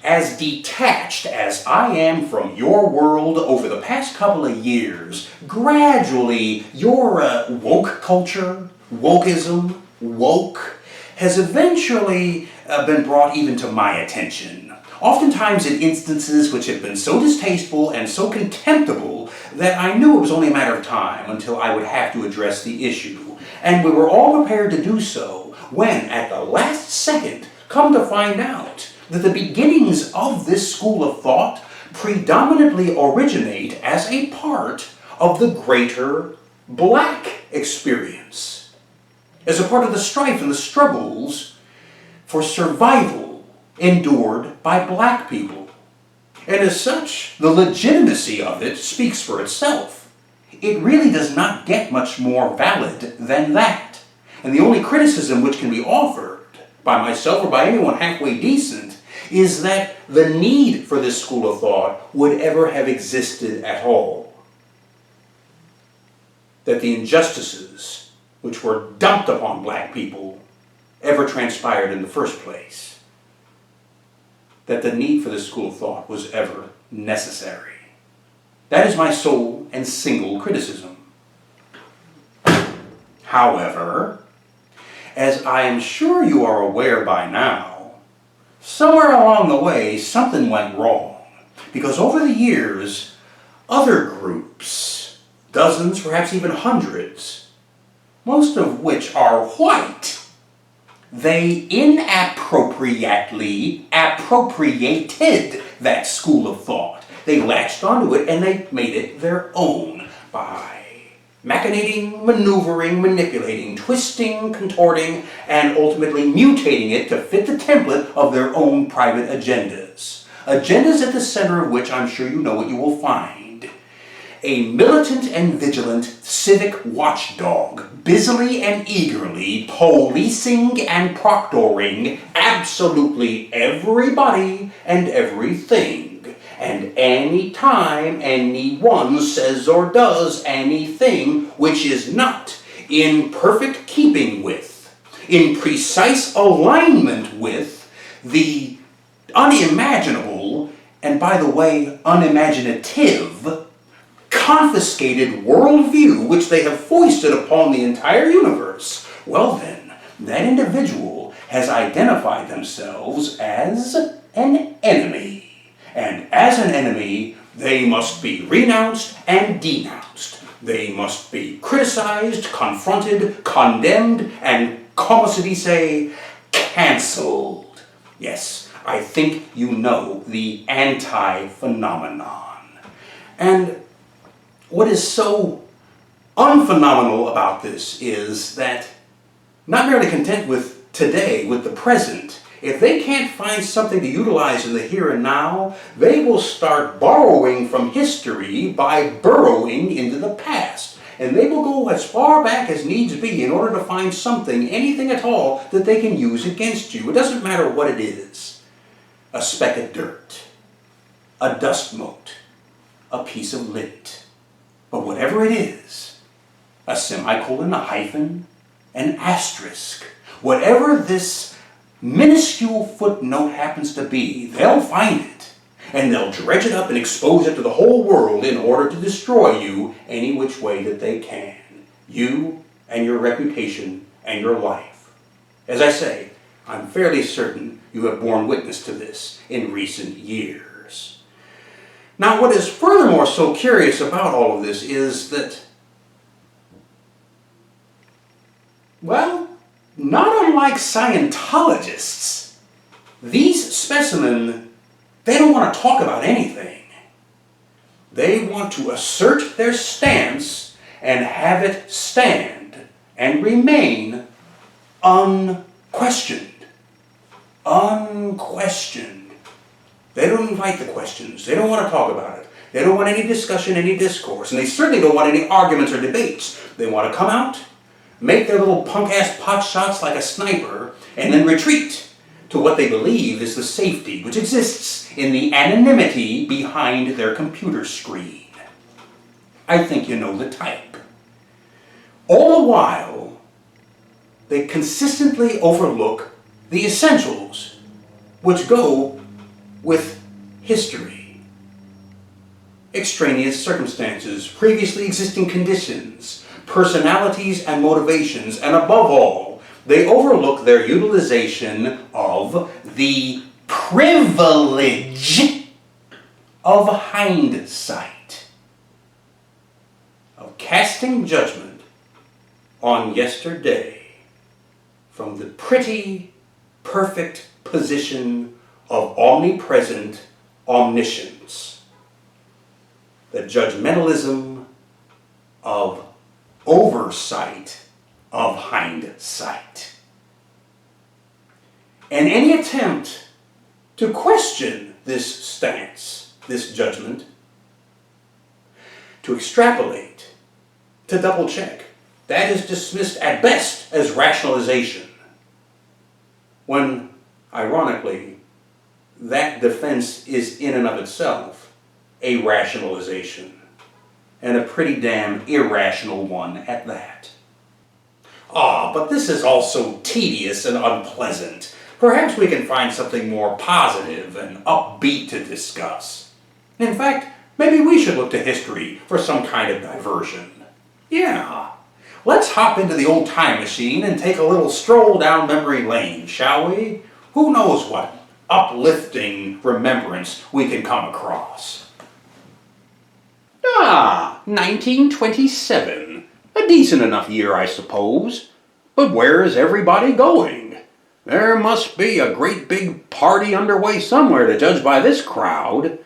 as detached as I am from your world over the past couple of years, gradually your woke culture, wokeism, woke, has eventually been brought even to my attention. Oftentimes in instances which have been so distasteful and so contemptible that I knew it was only a matter of time until I would have to address the issue. And we were all prepared to do so when, at the last second, come to find out that the beginnings of this school of thought predominantly originate as a part of the greater black experience, as a part of the strife and the struggles for survival endured by black people. And as such, the legitimacy of it speaks for itself. It really does not get much more valid than that. And the only criticism which can be offered by myself or by anyone halfway decent is that the need for this school of thought would ever have existed at all. That the injustices which were dumped upon black people ever transpired in the first place. That the need for this school of thought was ever necessary. That is my sole and single criticism. However, as I am sure you are aware by now, somewhere along the way something went wrong. Because over the years, other groups, dozens, perhaps even hundreds, most of which are white, they inappropriately appropriated that school of thought. They latched onto it and they made it their own by machinating, maneuvering, manipulating, twisting, contorting, and ultimately mutating it to fit the template of their own private agendas. Agendas at the center of which I'm sure you know what you will find. A militant and vigilant civic watchdog, busily and eagerly policing and proctoring absolutely everybody and everything. And any time anyone says or does anything which is not in perfect keeping with, in precise alignment with the unimaginable, and by the way, unimaginative, confiscated worldview which they have foisted upon the entire universe, well then, that individual has identified themselves as an enemy. And as an enemy, they must be renounced and denounced. They must be criticized, confronted, condemned, and, como se dice, cancelled. Yes, I think you know the anti-phenomenon. And what is so unphenomenal about this is that, not merely content with today, with the present, if they can't find something to utilize in the here and now, they will start borrowing from history by burrowing into the past. And they will go as far back as needs be in order to find something, anything at all, that they can use against you. It doesn't matter what it is. A speck of dirt, a dust mote, a piece of lint. But whatever it is, a semicolon, a hyphen, an asterisk, whatever this minuscule footnote happens to be, they'll find it, and they'll dredge it up and expose it to the whole world in order to destroy you any which way that they can. You and your reputation and your life. As I say, I'm fairly certain you have borne witness to this in recent years. Now, what is furthermore so curious about all of this is that, well, not unlike Scientologists, these specimen, they don't want to talk about anything. They want to assert their stance and have it stand and remain unquestioned. Unquestioned. They don't invite the questions. They don't want to talk about it. They don't want any discussion, any discourse, and they certainly don't want any arguments or debates. They want to come out, make their little punk-ass pot shots like a sniper, and then retreat to what they believe is the safety which exists in the anonymity behind their computer screen. I think you know the type. All the while, they consistently overlook the essentials which go with history, extraneous circumstances, previously existing conditions, personalities and motivations, and above all, they overlook their utilization of the privilege of hindsight, of casting judgment on yesterday from the pretty, perfect position of omnipresent omniscience, the judgmentalism of oversight of hindsight. And any attempt to question this stance, this judgment, to extrapolate, to double check, that is dismissed at best as rationalization, when, ironically, that defense is in and of itself a rationalization, and a pretty damn irrational one at that. But this is all so tedious and unpleasant. Perhaps we can find something more positive and upbeat to discuss. In fact, maybe we should look to history for some kind of diversion. Yeah, let's hop into the old time machine and take a little stroll down memory lane, shall we? Who knows what uplifting remembrance we can come across. 1927. A decent enough year, I suppose. But where is everybody going? There must be a great big party underway somewhere, to judge by this crowd.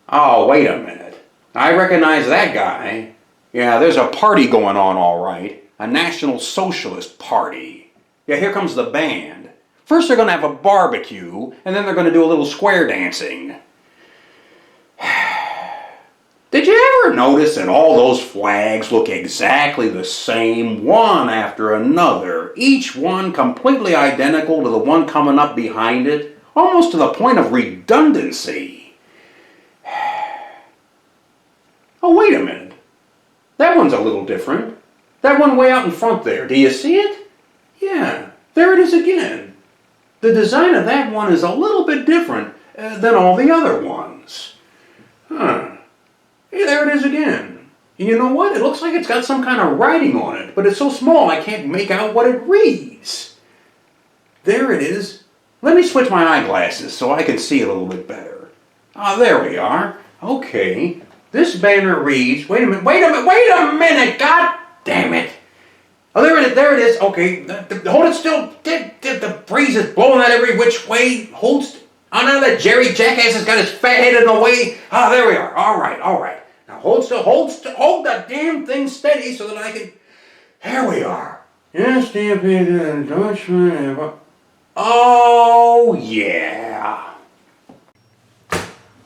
Oh, wait a minute. I recognize that guy. Yeah, there's a party going on, all right. A National Socialist Party. Yeah, here comes the band. First they're going to have a barbecue, and then they're going to do a little square dancing. Did you ever notice that all those flags look exactly the same, one after another, each one completely identical to the one coming up behind it, almost to the point of redundancy? Oh, wait a minute. That one's a little different. That one way out in front there, do you see it? Yeah, there it is again. The design of that one is a little bit different than all the other ones. Hey, there it is again. And you know what? It looks like it's got some kind of writing on it, but it's so small I can't make out what it reads. There it is. Let me switch my eyeglasses so I can see it a little bit better. There we are. Okay. This banner reads, wait a minute, god damn it. Oh, there it is. Okay, hold it still. The breeze is blowing that every which way. Now that Jerry Jackass has got his fat head in the way. There we are. All right. Now hold that damn thing steady so that I can. There we are. Yes, Stampede, Deutschland. Oh, yeah.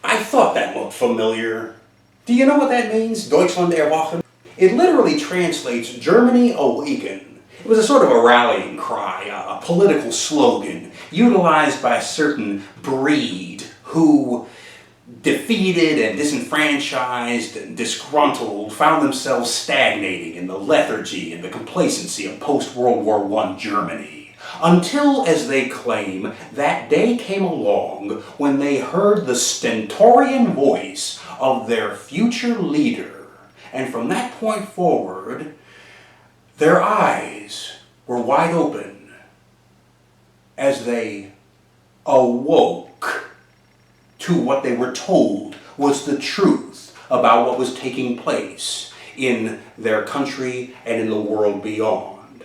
I thought that looked familiar. Do you know what that means, Deutschland erwachen? It literally translates Germany awaken. It was a sort of a rallying cry, a political slogan, utilized by a certain breed who, defeated and disenfranchised and disgruntled, found themselves stagnating in the lethargy and the complacency of post-World War I Germany. Until, as they claim, that day came along when they heard the stentorian voice of their future leader. And from that point forward, their eyes were wide open as they awoke to what they were told was the truth about what was taking place in their country and in the world beyond.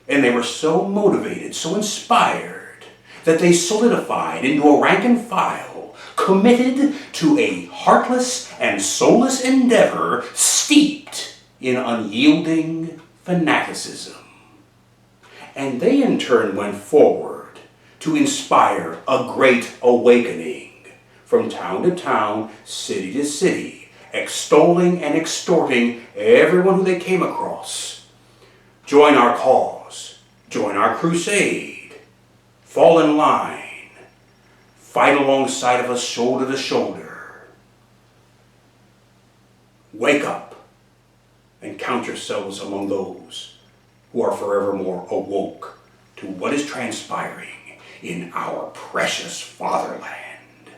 And they were so motivated, so inspired, that they solidified into a rank and file, committed to a heartless and soulless endeavor steeped in unyielding fanaticism. And they in turn went forward to inspire a great awakening from town to town, city to city, extolling and extorting everyone who they came across. Join our cause, join our crusade, fall in line, fight alongside of us shoulder to shoulder. Wake up and count yourselves among those who are forevermore awoke to what is transpiring in our precious fatherland.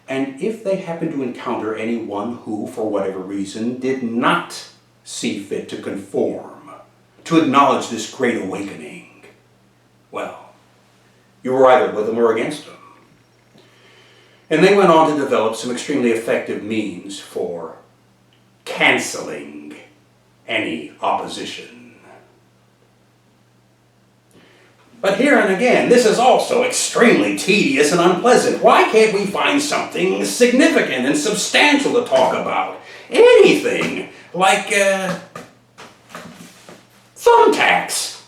And if they happen to encounter anyone who, for whatever reason, did not see fit to conform, to acknowledge this great awakening, well, you were either with them or against them. And they went on to develop some extremely effective means for canceling any opposition. But here and again, this is also extremely tedious and unpleasant. Why can't we find something significant and substantial to talk about? Anything, like thumbtacks.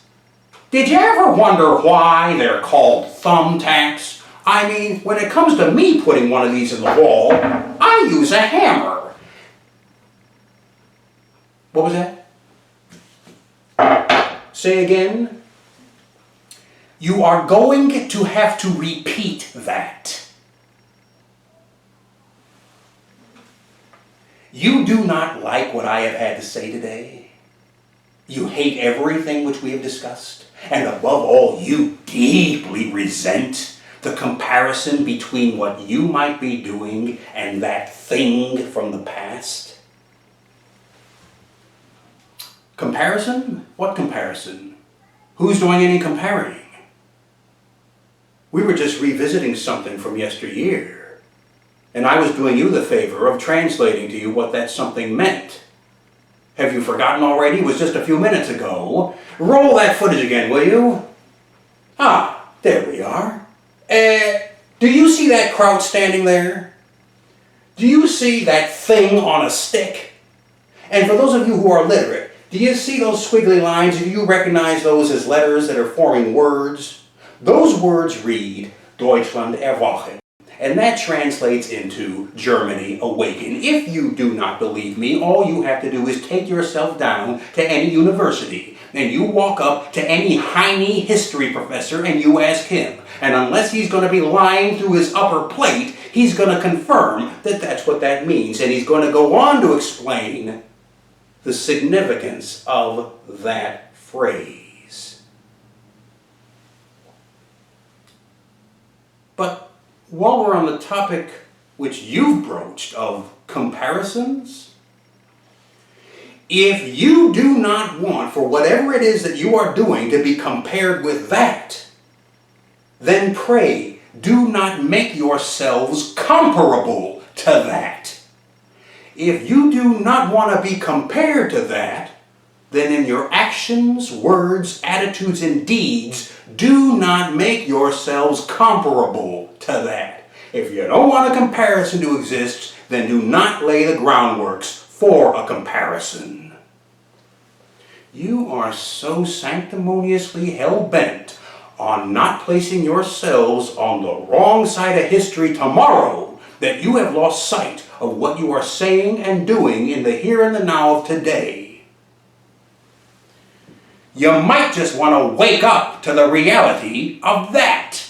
Did you ever wonder why they're called thumbtacks? I mean, when it comes to me putting one of these in the wall, I use a hammer. What was that? Say again. You are going to have to repeat that. You do not like what I have had to say today. You hate everything which we have discussed. And above all, you deeply resent the comparison between what you might be doing and that thing from the past. Comparison? What comparison? Who's doing any comparing? We were just revisiting something from yesteryear, and I was doing you the favor of translating to you what that something meant. Have you forgotten already? It was just a few minutes ago. Roll that footage again, will you? Ah, there we are. Do you see that crowd standing there? Do you see that thing on a stick? And for those of you who are literate, do you see those squiggly lines? Do you recognize those as letters that are forming words? Those words read, Deutschland erwachen, and that translates into Germany awaken. If you do not believe me, all you have to do is take yourself down to any university, and you walk up to any Heine history professor and you ask him. And unless he's going to be lying through his upper plate, he's going to confirm that that's what that means. And he's going to go on to explain the significance of that phrase. But while we're on the topic which you've broached of comparisons, if you do not want for whatever it is that you are doing to be compared with that, then pray do not make yourselves comparable to that. If you do not want to be compared to that, then in your actions, words, attitudes, and deeds, do not make yourselves comparable to that. If you don't want a comparison to exist, then do not lay the groundworks for a comparison. You are so sanctimoniously hell-bent on not placing yourselves on the wrong side of history tomorrow that you have lost sight of what you are saying and doing in the here and the now of today. You might just want to wake up to the reality of that.